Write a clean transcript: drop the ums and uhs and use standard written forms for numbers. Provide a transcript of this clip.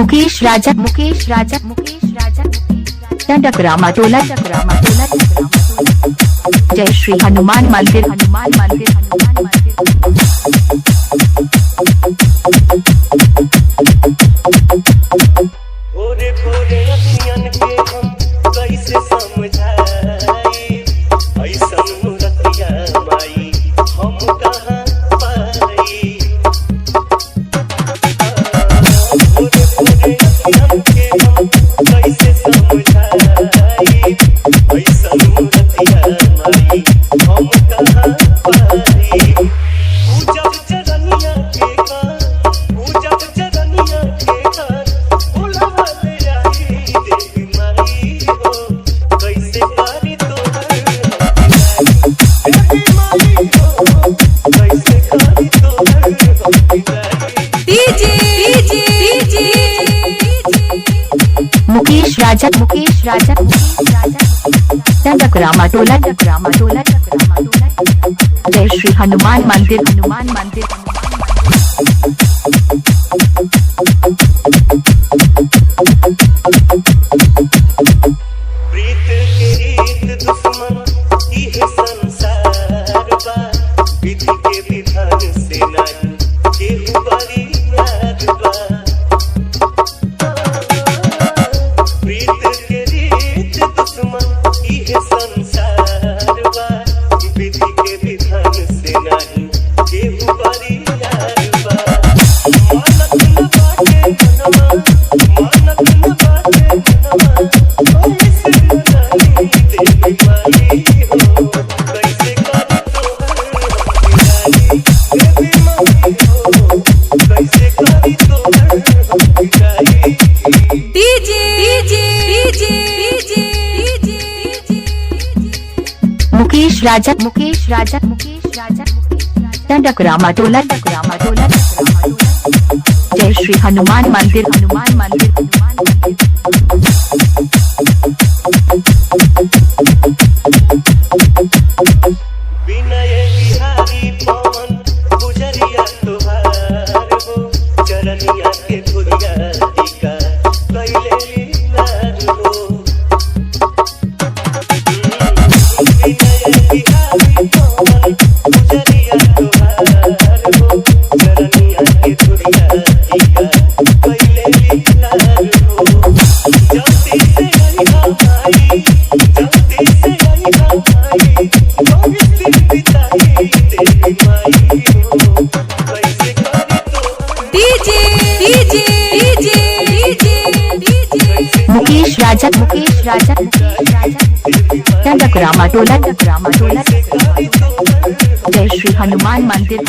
मुकेश राजा टकरामा टोला जय श्री हनुमान मंदिर भोरे भोरे अखियन के हम कैसे समझाई ऐसन मूर्तिया माई हम कहाँ पाई। भोरे भोरे अखियन के हम कैसे समझाई ऐसन मूर्तिया माई हम कहाँ पाई। पूजब चरनिया के घर पूजब चरनिया के घर मुकेश राजा टकरामा टोला जय श्री हनुमान मंदिर प्रीत के रीत दुश्मन इह संसार बा विधि के विधान से नहीं केहू बड़ी याद बा। प्रीत के रीत दुश्मन इह संसार बा विधि के विधान से नहीं केहू बड़ी याद बा। मानत न बाटे मनवा मानत न बाटे मनवा मुकेश राजा टकरामा टोला जय श्री हनुमान मंदिर विनय बिहारी पवन गुजरिया तोहार हो चरनिया के धुरिया टीका कैले लार हो। विनय बिहारी पवन गुजरिया तोहार हो चरनिया के धुरिया टीका कैले लार हो। जल्दी से आई हमारी जल्दी से आई हमारी मुकेश राजा टकरामा टोला जय श्री हनुमान मंदिर